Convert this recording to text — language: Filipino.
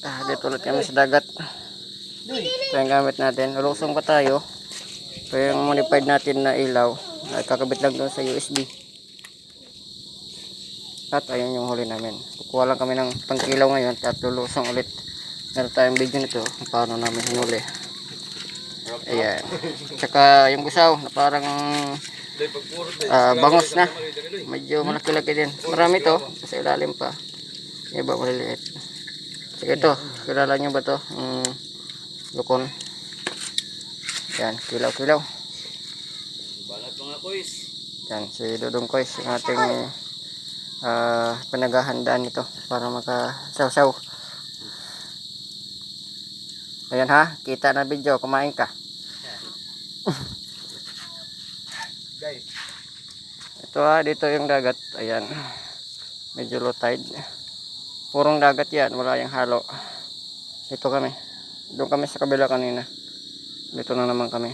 Dito ulit kami sa dagat. Ito yung gamit natin. Lusong pa tayo. Ito yung modified natin na ilaw. Ay kakabit lang doon sa USB. At ayun yung huli namin. Kukuha lang kami ng pangkilaw ngayon at lulusong ulit. Meron tayong video nito paano namin hinuli. Ayan. Tsaka yung gusaw na parang bangos na. Medyo malaki-laki din. Marami to. Sa ilalim pa. Yung iba maliliit. Sige ito. Kilala nyo ba to? Lukon. Yan. Kilaw-kilaw. Balat mga kois. Yan. Si Dudong Kois. Yung ating pinaghahandaan nito. Para makasaw-saw. Ayan ha. Kita na video. Kumain ka. Guys. Ito dito yung dagat. Ayan. Medyo low tide. Purong dagat yan. Wala yung halo. Dito kami. Doon kami sa kabila kanina. Dito na naman kami.